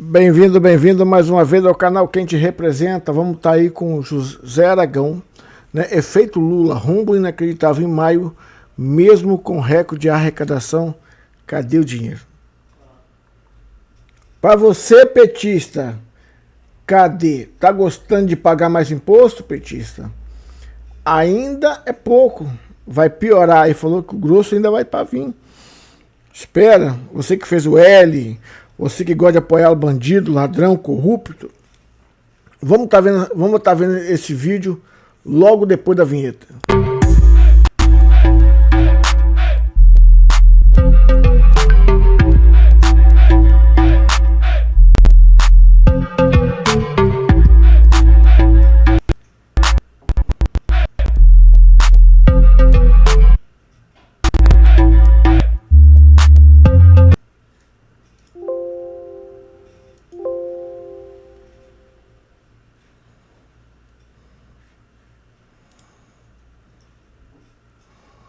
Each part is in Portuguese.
Bem-vindo mais uma vez ao canal Quem Te Representa. Vamos estar aí com o José Aragão, né? Efeito Lula, rumbo inacreditável em maio, mesmo com recorde de arrecadação. Cadê o dinheiro? Para você, petista, cadê? Tá gostando de pagar mais imposto, petista? Ainda é pouco, vai piorar. Ele falou que o grosso ainda vai para vir. Espera, você que fez o L, você que gosta de apoiar o bandido, ladrão, corrupto, vamos tá vendo esse vídeo logo depois da vinheta.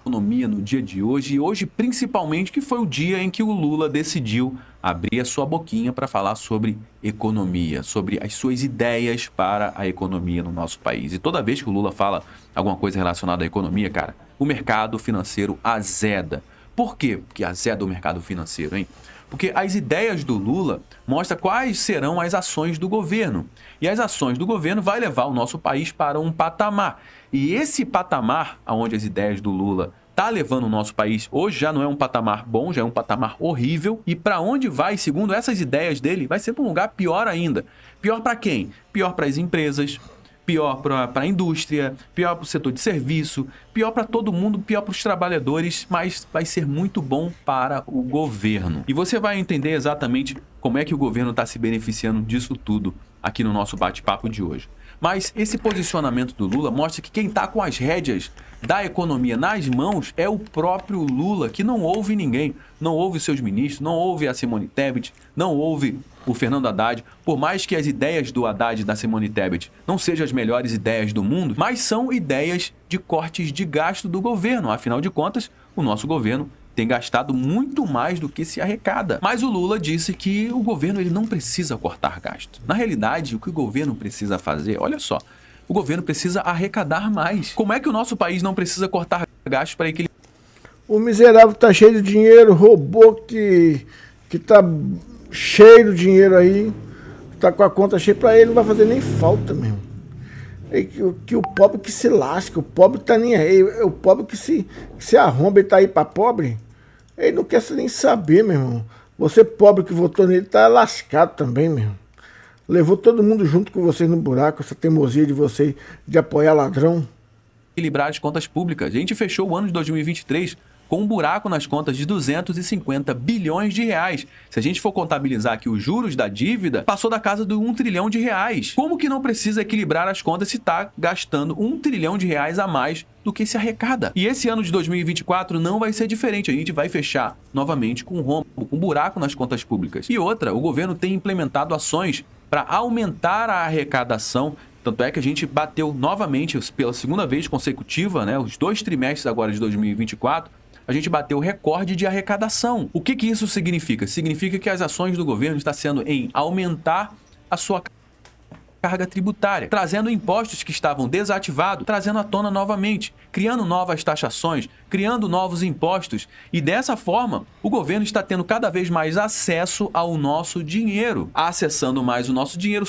Economia no dia de hoje, e hoje principalmente que foi o dia em que o Lula decidiu abrir a sua boquinha para falar sobre economia, sobre as suas ideias para a economia no nosso país. E toda vez que o Lula fala alguma coisa relacionada à economia, cara, o mercado financeiro azeda. Por quê que azeda o mercado financeiro, hein? Porque as ideias do Lula mostram quais serão as ações do governo. E as ações do governo vai levar o nosso país para um patamar. E esse patamar, onde as ideias do Lula tá levando o nosso país, hoje já não é um patamar bom, já é um patamar horrível. E para onde vai, segundo essas ideias dele, vai ser para um lugar pior ainda. Pior para quem? Pior para as empresas, pior para a indústria, pior para o setor de serviço, pior para todo mundo, pior para os trabalhadores, mas vai ser muito bom para o governo. E você vai entender exatamente como é que o governo está se beneficiando disso tudo aqui no nosso bate-papo de hoje. Mas esse posicionamento do Lula mostra que quem está com as rédeas da economia nas mãos é o próprio Lula, que não ouve ninguém, não ouve seus ministros, não ouve a Simone Tebet, não ouve o Fernando Haddad. Por mais que as ideias do Haddad e da Simone Tebet não sejam as melhores ideias do mundo, mas são ideias de cortes de gasto do governo. Afinal de contas, o nosso governo tem gastado muito mais do que se arrecada. Mas o Lula disse que o governo ele não precisa cortar gasto. Na realidade, o que o governo precisa fazer, olha só, o governo precisa arrecadar mais. Como é que o nosso país não precisa cortar gastos para equilibrar? O miserável tá cheio de dinheiro, robô que tá cheio de dinheiro aí, tá com a conta cheia, pra ele não vai fazer nem falta mesmo. Que o pobre que se lasca, o pobre tá nem aí, o pobre que se arromba e tá aí pra pobre, ele não quer nem saber, meu irmão. Você pobre que votou nele tá lascado também, meu irmão. Levou todo mundo junto com vocês no buraco, essa teimosia de vocês de apoiar ladrão. Equilibrar as contas públicas. A gente fechou o ano de 2023 com um buraco nas contas de 250 bilhões de reais. Se a gente for contabilizar aqui os juros da dívida, passou da casa de 1 trilhão de reais. Como que não precisa equilibrar as contas se está gastando 1 trilhão de reais a mais do que se arrecada? E esse ano de 2024 não vai ser diferente. A gente vai fechar novamente com um rombo, com um buraco nas contas públicas. E outra, o governo tem implementado ações para aumentar a arrecadação. Tanto é que a gente bateu novamente, pela segunda vez consecutiva, né, os 2 trimestres agora de 2024, a gente bateu o recorde de arrecadação. O que isso significa? Significa que as ações do governo estão sendo em aumentar a sua carga tributária, trazendo impostos que estavam desativados, trazendo à tona novamente, criando novas taxações, criando novos impostos. E dessa forma, o governo está tendo cada vez mais acesso ao nosso dinheiro. Acessando mais o nosso dinheiro,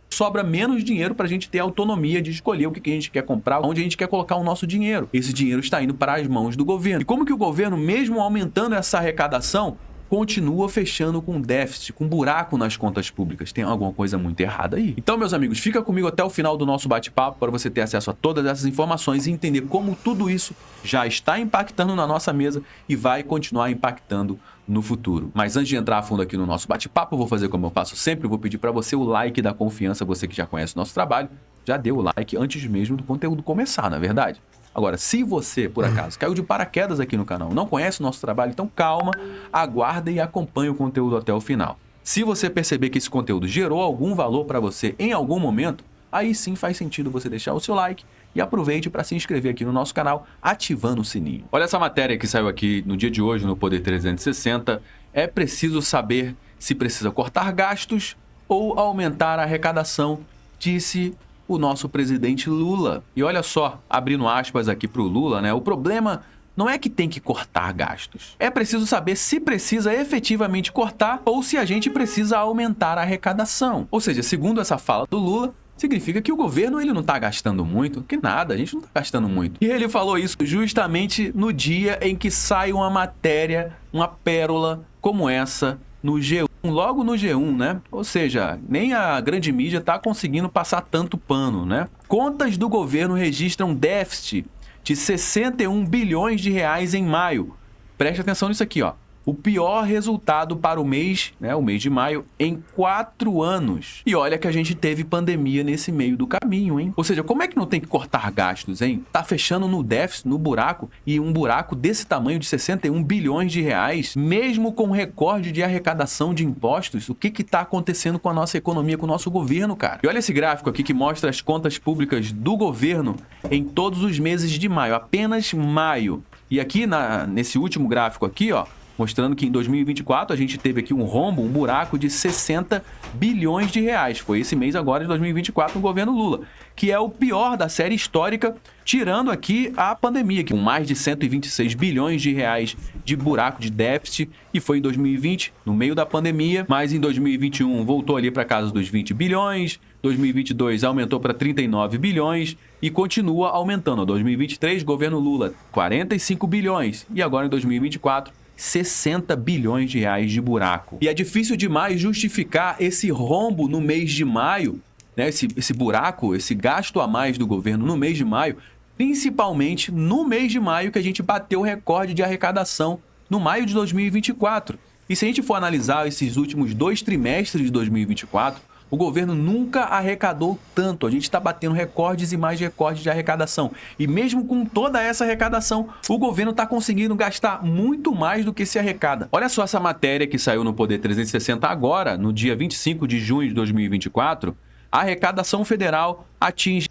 sobra menos dinheiro para a gente ter autonomia de escolher o que a gente quer comprar, onde a gente quer colocar o nosso dinheiro. Esse dinheiro está indo para as mãos do governo. E como que o governo, mesmo aumentando essa arrecadação, continua fechando com déficit, com buraco nas contas públicas? Tem alguma coisa muito errada aí. Então, meus amigos, fica comigo até o final do nosso bate-papo para você ter acesso a todas essas informações e entender como tudo isso já está impactando na nossa mesa e vai continuar impactando no futuro. Mas antes de entrar a fundo aqui no nosso bate-papo, eu vou fazer como eu faço sempre, eu vou pedir para você o like da confiança, você que já conhece o nosso trabalho, já deu o like antes mesmo do conteúdo começar, não é verdade? Agora, se você, por acaso, caiu de paraquedas aqui no canal, não conhece o nosso trabalho, então calma, aguarda e acompanhe o conteúdo até o final. Se você perceber que esse conteúdo gerou algum valor para você em algum momento, aí sim faz sentido você deixar o seu like e aproveite para se inscrever aqui no nosso canal, ativando o sininho. Olha essa matéria que saiu aqui no dia de hoje no Poder 360. É preciso saber se precisa cortar gastos ou aumentar a arrecadação, disse o nosso presidente Lula. E olha só, abrindo aspas aqui para o Lula, né? O problema não é que tem que cortar gastos. É preciso saber se precisa efetivamente cortar ou se a gente precisa aumentar a arrecadação. Ou seja, segundo essa fala do Lula, significa que o governo ele não está gastando muito, que nada, a gente não está gastando muito. E ele falou isso justamente no dia em que sai uma matéria, uma pérola como essa no G1, logo no G1, né? Ou seja, nem a grande mídia está conseguindo passar tanto pano, né? Contas do governo registram déficit de 61 bilhões de reais em maio. Preste atenção nisso aqui, ó. O pior resultado para o mês, né, o mês de maio, em 4 anos. E olha que a gente teve pandemia nesse meio do caminho, hein? Ou seja, como é que não tem que cortar gastos, hein? Tá fechando no déficit, no buraco, e um buraco desse tamanho de 61 bilhões de reais, mesmo com recorde de arrecadação de impostos, o que que tá acontecendo com a nossa economia, com o nosso governo, cara? E olha esse gráfico aqui que mostra as contas públicas do governo em todos os meses de maio, apenas maio. E aqui, nesse último gráfico aqui, ó, mostrando que em 2024 a gente teve aqui um rombo, um buraco de 60 bilhões de reais. Foi esse mês agora de 2024 no governo Lula, que é o pior da série histórica, tirando aqui a pandemia, com mais de 126 bilhões de reais de buraco de déficit, e foi em 2020, no meio da pandemia, mas em 2021 voltou ali para casa dos 20 bilhões, 2022 aumentou para 39 bilhões e continua aumentando. Em 2023, governo Lula, 45 bilhões, e agora em 2024, 60 bilhões de reais de buraco. E é difícil demais justificar esse rombo no mês de maio, né? Esse buraco, esse gasto a mais do governo no mês de maio, principalmente no mês de maio que a gente bateu o recorde de arrecadação no maio de 2024. E se a gente for analisar esses últimos 2 trimestres de 2024, o governo nunca arrecadou tanto. A gente está batendo recordes e mais recordes de arrecadação. E mesmo com toda essa arrecadação, o governo está conseguindo gastar muito mais do que se arrecada. Olha só essa matéria que saiu no Poder 360 agora, no dia 25 de junho de 2024. A arrecadação federal atinge...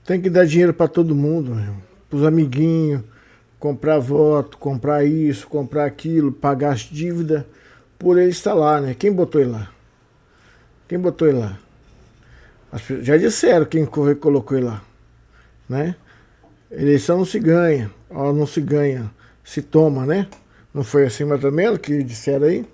Tem que dar dinheiro para todo mundo, para os amiguinhos, comprar voto, comprar isso, comprar aquilo, pagar as dívidas, por ele estar lá, né? Quem botou ele lá? Quem botou ele lá? Já disseram quem colocou ele lá, né? Eleição não se ganha, ó, não se ganha, se toma, né? Não foi assim mais ou menos que disseram aí?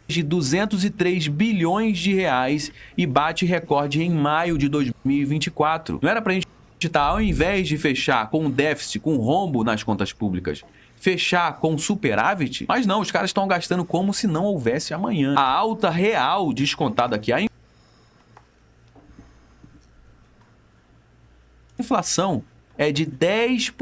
De 203 bilhões de reais e bate recorde em maio de 2024. Não era pra gente estar, ao invés de fechar com déficit, com rombo nas contas públicas, fechar com superávit? Mas não, os caras estão gastando como se não houvesse amanhã. A alta real descontada aqui, a inflação é de 10%,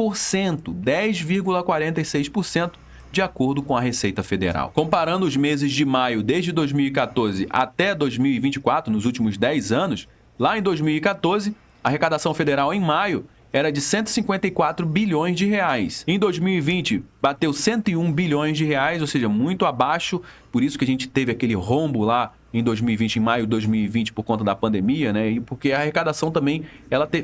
10,46%, de acordo com a Receita Federal. Comparando os meses de maio desde 2014 até 2024, nos últimos 10 anos, lá em 2014, a arrecadação federal em maio era de 154 bilhões de reais. Em 2020, bateu 101 bilhões de reais, ou seja, muito abaixo, por isso que a gente teve aquele rombo lá em 2020, em maio de 2020, por conta da pandemia, né? E porque a arrecadação também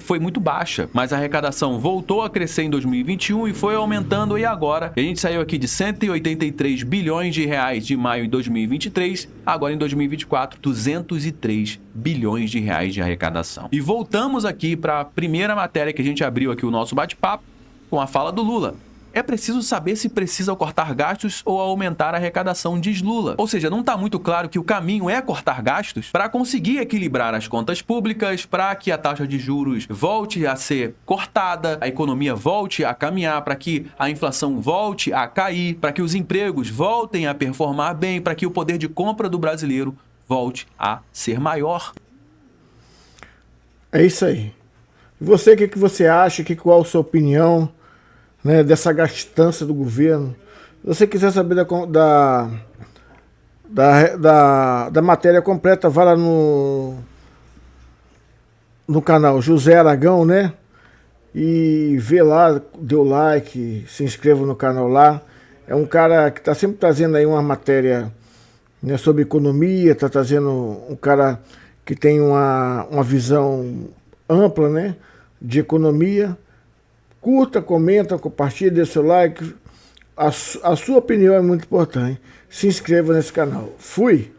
foi muito baixa. Mas a arrecadação voltou a crescer em 2021 e foi aumentando, e agora a gente saiu aqui de 183 bilhões de reais de maio de 2023, agora em 2024, 203 bilhões de reais de arrecadação. E voltamos aqui para a primeira matéria que a gente abriu aqui o nosso bate-papo, com a fala do Lula. É preciso saber se precisa cortar gastos ou aumentar a arrecadação, diz Lula. Ou seja, não está muito claro que o caminho é cortar gastos para conseguir equilibrar as contas públicas, para que a taxa de juros volte a ser cortada, a economia volte a caminhar, para que a inflação volte a cair, para que os empregos voltem a performar bem, para que o poder de compra do brasileiro volte a ser maior. É isso aí. E você, o que você acha? Qual a sua opinião, né, dessa gastança do governo? Se você quiser saber da matéria completa, vá lá no canal José Aragão, né? E vê lá, dê o like, se inscreva no canal lá. É um cara que está sempre trazendo aí uma matéria, né, sobre economia, está trazendo um cara que tem uma visão ampla, né, de economia, Curta, comenta, compartilha, dê seu like. A sua opinião é muito importante. Se inscreva nesse canal. Fui!